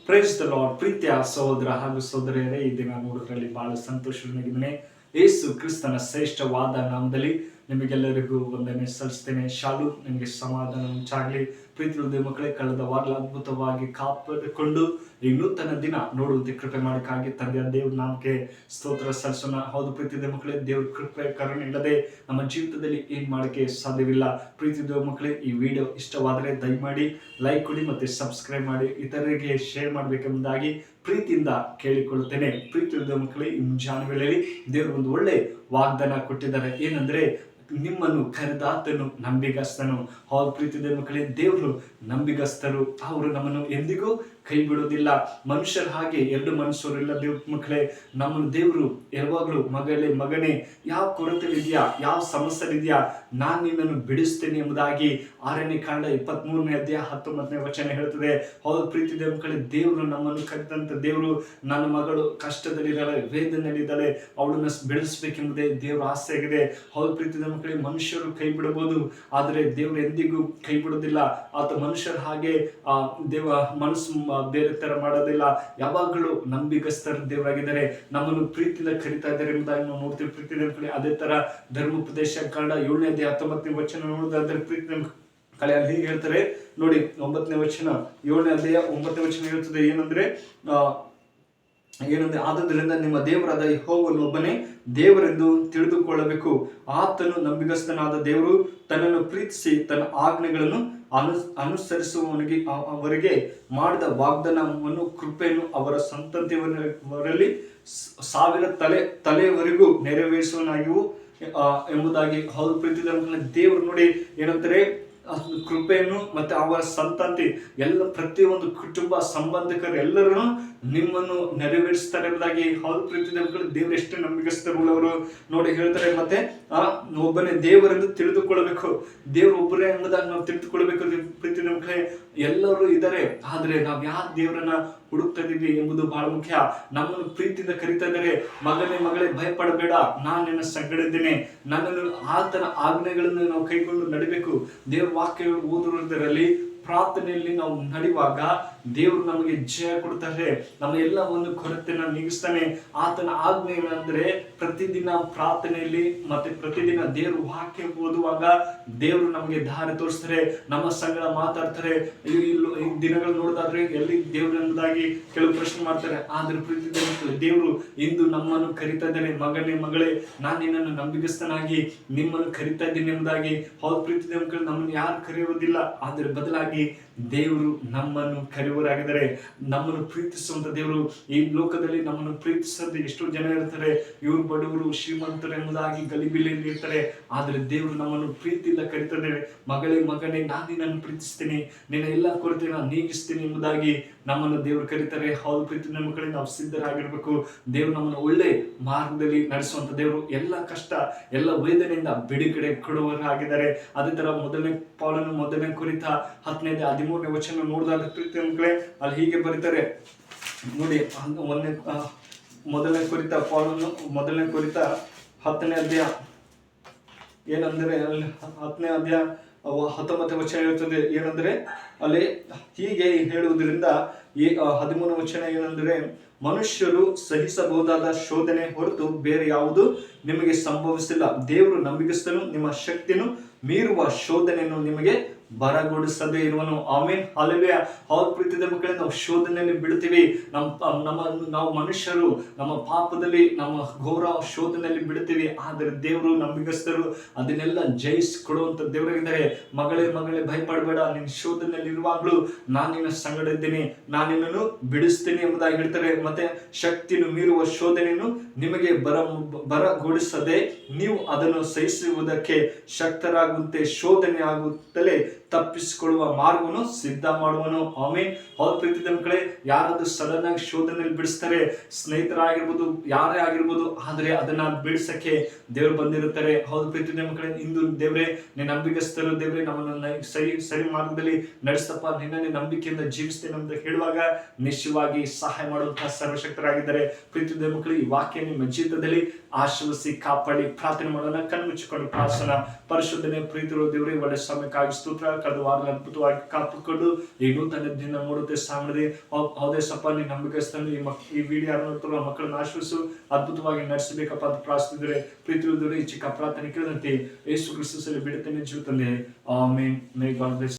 Praise the lord. ಪ್ರೀತಿಯ ಸಹೋದರ ಹಾಗೂ ಸಹೋದರಿಯರೇ, ಈ ದಿನ ನೋಡೋದ್ರಲ್ಲಿ ಬಹಳ ಸಂತೋಷವಾಗಿದ್ದೇನೆ. ಯೇಸು ಕ್ರಿಸ್ತನ ಶ್ರೇಷ್ಠವಾದ ನಾಮದಲ್ಲಿ ನಿಮಗೆಲ್ಲರಿಗೂ ವಂದನೆ ಸಲ್ಲಿಸ್ತೇನೆ. ಶಾಲು, ನಿಮಗೆ ಸಮಾಧಾನ ಉಂಟಾಗಲಿ. ಪ್ರೀತಿ ಮಕ್ಕಳೇ, ಕಳೆದ ವಾರ ಅದ್ಭುತವಾಗಿ ಕಾಪಾಡಿಕೊಂಡು ಈ ನೂತನ ದಿನ ನೋಡುವಂತೆ ಕೃಪೆ ಮಾಡಕ್ಕಾಗಿ ತಂದೆಯ ದೇವ್ರ ನಾಮಕ್ಕೆ ಸ್ತೋತ್ರ ಸಲ್ಲಿಸೋಣ. ಹೌದು ಪ್ರೀತಿ ಮಕ್ಕಳೇ, ದೇವ್ರ ಕೃಪೆ ಕರುಣೆ ಇಲ್ಲದೆ ನಮ್ಮ ಜೀವಿತದಲ್ಲಿ ಏನ್ ಮಾಡಕ್ಕೆ ಸಾಧ್ಯವಿಲ್ಲ. ಪ್ರೀತಿ ಮಕ್ಕಳೇ, ಈ ವಿಡಿಯೋ ಇಷ್ಟವಾದರೆ ದಯಮಾಡಿ ಲೈಕ್ ಕೊಡಿ ಮತ್ತೆ ಸಬ್ಸ್ಕ್ರೈಬ್ ಮಾಡಿ, ಇತರರಿಗೆ ಶೇರ್ ಮಾಡಬೇಕೆಂಬುದಾಗಿ ಪ್ರೀತಿಯಿಂದ ಕೇಳಿಕೊಳ್ಳುತ್ತೇನೆ. ಪ್ರೀತಿ ಮಕ್ಕಳೇ, ಈ ಮುಂಜಾನೆ ವೇಳೆಯಲ್ಲಿ ದೇವರು ಒಂದು ಒಳ್ಳೆ ವಾಗ್ದಾನ ಕೊಟ್ಟಿದ್ದಾರೆ. ಏನಂದ್ರೆ, ನಿಮ್ಮನ್ನು ಕರೆದಾತನು ನಂಬಿಗಸ್ತನು. ಹೌದು ಪ್ರೀತಿ ಮಕ್ಕಳೇ, ದೇವರು ನಂಬಿಗಸ್ತರು. ಅವರು ನಮ್ಮನ್ನು ಎಂದಿಗೂ ಕೈ ಬಿಡೋದಿಲ್ಲ. ಮನುಷ್ಯರ ಹಾಗೆ ಎರಡು ಮನುಷ್ಯರಿಲ್ಲ ದೇವ್ರ ಮಕ್ಕಳೇ. ನಮ್ಮನ್ನು ದೇವರು ಯಾವಾಗಲೂ ಮಗನೇ ಯಾವ ಕೊರತೆ ಇದೆಯಾ, ಯಾವ ಸಮಸ್ಯೆ ಇದೆಯಾ, ನಾನು ನಿನ್ನನ್ನು ಬಿಡಿಸ್ತೇನೆ ಎಂಬುದಾಗಿ 6ನೇ ಕಾಂಡ 23ನೇ ಅಧ್ಯಾಯ 19ನೇ ವಚನ ಹೇಳ್ತದೆ. ಹೌದು ಪ್ರೀತಿ ಮಕ್ಕಳೇ, ದೇವರು ನಮ್ಮನ್ನು ಕರೆದಂತ ದೇವರು, ನನ್ನ ಮಗಳು ಕಷ್ಟದಲ್ಲಿದ್ದಾಳೆ, ವೇದನೆಯಲ್ಲಿದ್ದಾಳೆ, ಅವಳನ್ನು ಬಿಡಿಸ್ಬೇಕೆಂಬುದೇ ದೇವರ ಆಸೆ ಆಗಿದೆ. ಹೌದು ಪ್ರೀತಿ ಮಕ್ಕಳೇ, ಮನುಷ್ಯರು ಕೈ ಬಿಡಬಹುದು, ಆದರೆ ದೇವರು ಎಂದಿಗೂ ಕೈ ಬಿಡೋದಿಲ್ಲ. ಆತ ಮನುಷ್ಯರ ಹಾಗೆ ದೇವ ಮನಸ್ಸು ಬೇರೆ ತರ ಮಾಡೋದಿಲ್ಲ. ಯಾವಾಗಲೂ ನಂಬಿಗಸ್ತರ ದೇವರಾಗಿದ್ದಾರೆ. ನಮ್ಮನ್ನು ಪ್ರೀತಿಯಿಂದ ಕರಿತಾ ಇದ್ದಾರೆ ಎಂಬುದಾಗಿ ನಾವು ನೋಡ್ತೀವಿ. ಪ್ರೀತಿ ಮಕ್ಕಳೇ, ಅದೇ ತರ ಧರ್ಮೋಪದೇಶ ಕಾಂಡ 7ನೇ ಅಧ್ಯಾಯ 19ನೇ ವಚನ ನೋಡೋದಾದ್ರೆ ಪ್ರೀತಿ ಕಳೆ ಅಲ್ಲಿ ಹೀಗೆ ಹೇಳ್ತಾರೆ ನೋಡಿ. 9ನೇ ವಚನ 7ನೇ ಅಧ್ಯಾಯ 9ನೇ ವಚನ ಹೇಳ್ತದೆ. ಏನಂದ್ರೆ ಆದುದರಿಂದ ನಿಮ್ಮ ದೇವರಾದ ಯೆಹೋವನು ಒಬ್ಬನೇ ದೇವರೆಂದು ತಿಳಿದುಕೊಳ್ಳಬೇಕು. ಆತನು ನಂಬಿಗಸ್ತನಾದ ದೇವರು, ತನ್ನನ್ನು ಪ್ರೀತಿಸಿ ತನ್ನ ಆಜ್ಞೆಗಳನ್ನು ಅನುಸರಿಸುವವನಿಗೆ ಅವರಿಗೆ ಮಾಡಿದ ವಾಗ್ದಾನವನ್ನು ಕೃಪೆಯನ್ನು ಅವರ ಸಂತತಿಯವರಲ್ಲಿ 1000 ತಲೆಯವರೆಗೂ ನೆರವೇರಿಸುವನಾಗಿಯೂ ಎಂಬುದಾಗಿ. ಹೌದು ಪ್ರೀತಿ ದೇವರು ನೋಡಿ ಏನಂತಾರೆ, ಕೃಪೆಯನ್ನು ಮತ್ತೆ ಅವರ ಸಂತತಿ ಎಲ್ಲ ಪ್ರತಿಯೊಂದು ಕುಟುಂಬ ಸಂಬಂಧಿಕರು ಎಲ್ಲರೂ ನಿಮ್ಮನ್ನು ನೆರವೇರಿಸ್ತಾರೆ ಎಂಬುದಾಗಿ. ಹೌದು ಪ್ರೀತಿ ದೇವರು ಎಷ್ಟು ನಂಬಿಗಸ್ತರುಳ್ಳವರು ನೋಡಿ ಹೇಳ್ತಾರೆ. ಮತ್ತೆ ಒಬ್ಬನೇ ದೇವರೆಂದು ತಿಳಿದುಕೊಳ್ಳಬೇಕು. ದೇವರು ಒಬ್ಬರೇ ಎಂಬುದಾಗಿ ನಾವು ತಿಳಿದುಕೊಳ್ಬೇಕು. ಪ್ರೀತಿ ಮಕ್ಕಳೇ, ಎಲ್ಲರೂ ಇದ್ದಾರೆ, ಆದ್ರೆ ನಾವು ಯಾವ ದೇವರನ್ನ ಹುಡುಕ್ತಾ ಇದೀವಿ ಎಂಬುದು ಬಹಳ ಮುಖ್ಯ. ನಮ್ಮನ್ನು ಪ್ರೀತಿಯಿಂದ ಕರೀತಾ ಇದ್ದಾರೆ. ಮಗಳೇ ಭಯಪಡಬೇಡ, ನಾನು ನಿನ್ನ ಸಂಗಡ ಇದ್ದೇನೆ. ನನ್ನನ್ನು ಆತನ ಆಜ್ಞೆಗಳನ್ನು ನಾವು ಕೈಗೊಂಡು ನಡಿಬೇಕು. ದೇವರ ವಾಕ್ಯಗಳು ಓದುವುದರಲ್ಲಿ ಪ್ರಾರ್ಥನೆಯಲ್ಲಿ ನಾವು ನಡೆಯುವಾಗ ದೇವರು ನಮಗೆ ಜಯ ಕೊಡ್ತಾರೆ. ನಮ್ಮ ಎಲ್ಲ ಒಂದು ಕೊರತೆನ ನೀಗಿಸ್ತಾನೆ. ಆತನ ಆಜ್ಞೆ ಏನಂದ್ರೆ, ಪ್ರತಿದಿನ ಪ್ರಾರ್ಥನೆಯಲ್ಲಿ ಮತ್ತೆ ಪ್ರತಿದಿನ ದೇವ್ರ ವಾಕ್ಯ ಓದುವಾಗ ದೇವರು ನಮಗೆ ದಾರಿ ತೋರಿಸ್ತಾರೆ, ನಮ್ಮ ಸಂಗಡ ಮಾತಾಡ್ತಾರೆ. ಈ ದಿನಗಳು ನೋಡೋದಾದ್ರೆ ಎಲ್ಲಿ ದೇವ್ರು ಎಂಬುದಾಗಿ ಕೆಲವು ಪ್ರಶ್ನೆ ಮಾಡ್ತಾರೆ. ಆದ್ರೆ ಪ್ರೀತಿ ದೇವರು ಇಂದು ನಮ್ಮನ್ನು ಕರಿತಾ ಇದ್ದಾನೆ. ಮಗಳೇ, ನಾನು ನಿನ್ನನ್ನು ನಂಬಿಗಸ್ತನಾಗಿ ನಿಮ್ಮನ್ನು ಕರಿತಾ ಇದ್ದೀನಿ ಎಂಬುದಾಗಿ. ಹೌದು ಪ್ರೀತಿ ನಮ್ಮನ್ನು ಯಾರು ಕರೆಯುವುದಿಲ್ಲ, ಆದ್ರೆ ಬದಲಾಗಿ ದೇವರು ನಮ್ಮನ್ನು ಕರೆಯುವರಾಗಿದ್ದಾರೆ. ನಮ್ಮನ್ನು ಪ್ರೀತಿಸುವಂತ ದೇವರು. ಈ ಲೋಕದಲ್ಲಿ ನಮ್ಮನ್ನು ಪ್ರೀತಿಸದೆ ಎಷ್ಟೋ ಜನ ಇರ್ತಾರೆ, ಇವರು ಬಡವರು ಶ್ರೀಮಂತರು ಎಂಬುದಾಗಿ ಗಲಿಬಿಲಿಯಲ್ಲಿ ಇರ್ತಾರೆ. ಆದ್ರೆ ದೇವರು ನಮ್ಮನ್ನು ಪ್ರೀತಿಯಿಂದ ಕರೀತಾರೆ. ಮಗನೇ, ನಾನು ನಿನ್ನನ್ನು ಪ್ರೀತಿಸ್ತೀನಿ, ನಿನ್ನ ಎಲ್ಲ ಕೊರತೆ ನಾನು ನೀಗಿಸ್ತೀನಿ ಎಂಬುದಾಗಿ ನಮ್ಮನ್ನು ದೇವರು ಕರೀತಾರೆ. ಹೌದು ಪ್ರೀತಿ ನಮ್ಮ ಕಡೆ ನಾವು ಸಿದ್ಧರಾಗಿರ್ಬೇಕು. ದೇವರು ನಮ್ಮನ್ನು ಒಳ್ಳೆ ಮಾರ್ಗದಲ್ಲಿ ನಡೆಸುವಂತ ದೇವರು. ಎಲ್ಲ ಕಷ್ಟ ಎಲ್ಲ ವೇದನೆಯಿಂದ ಬಿಡುಗಡೆ ಕೊಡುವರಾಗಿದ್ದಾರೆ. ಅದೇ ತರ ಮೊದಲನೇ ಕುರಿತ 10ನೇ 13ನೇ ವಚನ ನೋಡಿದಾಗ ಪ್ರೀತಿ ಮಕ್ಕಳೇ, ಅಲ್ಲಿ ಹೀಗೆ ಬರೀತಾರೆ ನೋಡಿ. ಮೊದಲನೇ ಕುರಿತ 10ನೇ ಅಧ್ಯಾಯ ಏನಂದ್ರೆ, ಅಲ್ಲಿ 10ನೇ ಅಧ್ಯಾಯ 19ನೇ ವಚನ ಇರುತ್ತದೆ. ಏನಂದ್ರೆ ಅಲ್ಲಿ ಹೀಗೆ ಹೇಳುವುದರಿಂದ 13ನೇ ವಚನ ಏನಂದ್ರೆ, ಮನುಷ್ಯರು ಸಹಿಸಬಹುದಾದ ಶೋಧನೆ ಹೊರತು ಬೇರೆ ಯಾವುದು ನಿಮಗೆ ಸಂಭವಿಸಿಲ್ಲ. ದೇವರು ನಂಬಿಗಸ್ತನು, ನಿಮ್ಮ ಶಕ್ತಿಯನ್ನು ಮೀರುವ ಶೋಧನೆಯನ್ನು ನಿಮಗೆ ಬರಗೊಡಿಸದೇ ಇರುವನು. Amen, hallelujah. ಹೌದು ಪ್ರೀತಿ ಮಕ್ಕಳೇ, ನಾವು ಶೋಧನೆಯಲ್ಲಿ ಬೀಳ್ತೀವಿ. ನಾವು ಮನುಷ್ಯರು ನಮ್ಮ ಪಾಪದಲ್ಲಿ ನಮ್ಮ ಘೋರ ಶೋಧನೆಯಲ್ಲಿ ಬೀಳ್ತೀವಿ. ಆದರೆ ದೇವರು ನಂಬಿಗಸ್ತರು, ಅದನ್ನೆಲ್ಲ ಜಯಿಸಿಕೊಡುವಂತ ದೇವರಾಗಿದ್ದಾರೆ. ಮಗಳೇ ಭಯಪಡಬೇಡ, ನಿನ್ನ ಶೋಧನೆಯಲ್ಲಿ ಇರುವಾಗಲೂ ನಾನು ನಿನ್ನ ಸಂಗಡ ಇದ್ದೀನಿ, ನಾನು ನಿನ್ನನ್ನು ಬಿಡಿಸ್ತೀನಿ ಎಂಬುದಾಗಿ ಹೇಳ್ತಾರೆ. ಮತ್ತೆ ಶಕ್ತಿಯನ್ನು ಮೀರುವ ಶೋಧನೆಯನ್ನು ನಿಮಗೆ ಬರಗೊಡಿಸದೆ ನೀವು ಅದನ್ನು ಸಹಿಸುವುದಕ್ಕೆ ಶಕ್ತರಾಗುವಂತೆ ಶೋಧನೆ ಆಗುತ್ತಲೇ ತಪ್ಪಿಸಿಕೊಳ್ಳುವ ಮಾರ್ಗವನ್ನು ಸಿದ್ಧ ಮಾಡುವನು. ಆಮೆನ್. ಹೌದು ಪ್ರೀತಿ ಮಕ್ಕಳೇ, ಯಾರಾದ್ರೂ ಸಡನ್ ಆಗಿ ಶೋಧನೆಯಲ್ಲಿ ಬಿಡಿಸ್ತಾರೆ, ಸ್ನೇಹಿತರಾಗಿರ್ಬೋದು, ಯಾರೇ ಆಗಿರ್ಬೋದು, ಆದ್ರೆ ಅದನ್ನ ಬಿಡಿಸಕ್ಕೆ ದೇವರು ಬಂದಿರುತ್ತಾರೆ. ಹೌದು ಪ್ರೀತಿ ಮಕ್ಕಳೇ, ಇಂದು ದೇವ್ರೆ ನೀನು ನಂಬಿಗಸ್ತರು, ದೇವ್ರೆ ನಮ್ಮನ್ನು ಸರಿ ಮಾರ್ಗದಲ್ಲಿ ನಡೆಸ್ತಪ್ಪ, ನಿನ್ನೇ ನಂಬಿಕೆಯಿಂದ ಜೀವಿಸ್ತೇನೆ ಅಂತ ಹೇಳುವಾಗ ನಿಶ್ಚಯವಾಗಿ ಸಹಾಯ ಮಾಡುವಂತಹ ಸರ್ವಶಕ್ತರಾಗಿದ್ದಾರೆ. ಪ್ರೀತಿ ಮಕ್ಕಳು, ಈ ವಾಕ್ಯ ನಿಮ್ಮ ಜೀವಿತದಲ್ಲಿ ಆಶೀರ್ವದಿಸಿ ಕಾಪಾಡಿ ಪ್ರಾರ್ಥನೆ ಮಾಡೋಣ. ಕಣ್ಮುಚ್ಚಿಕೊಂಡು ಪ್ರಾರ್ಥನಾ. ಪರಿಶುದ್ಧನೇ ಪ್ರೀತಿರೋ ದೇವರೇ, ಒಳ್ಳೆ ಸಮಯಕ್ಕಾಗಿ ಸ್ತೋತ್ರ. ಕಳೆದ ವಾರ ಅದ್ಭುತವಾಗಿ ಕಾಪಾಡಿಕೊಂಡು ಈ ನೂತನ ದಿನ ನೋಡುತ್ತೆ ಸಾಮದೆ ಹೌದೇ ಸಪ್ಪ ನೀ ನಂಬಿಕಸ್ತನು ಈ ವಿಡಿಯೋ ನೋಡ್ತಾರೋ ಮಕ್ಕಳನ್ನ ಆಶ್ರಯಿಸು, ಅದ್ಭುತವಾಗಿ ನಡೆಸಬೇಕಪ್ಪ ಅಂತ ಪ್ರಾರ್ಥಿಸಿದ್ರೆ ಪ್ರೀತಿ ಈ ಚಿಕ್ಕ ಪ್ರಾರ್ಥನೆ ಕೇಳಿದಂತೆ ಯೇಸು ಕ್ರಿಸ್ತನಲ್ಲಿ ಬಿಡುತ್ತೇನೆ ಜೀವಿತಂದೆ ಆಮೆನ್. May god bless.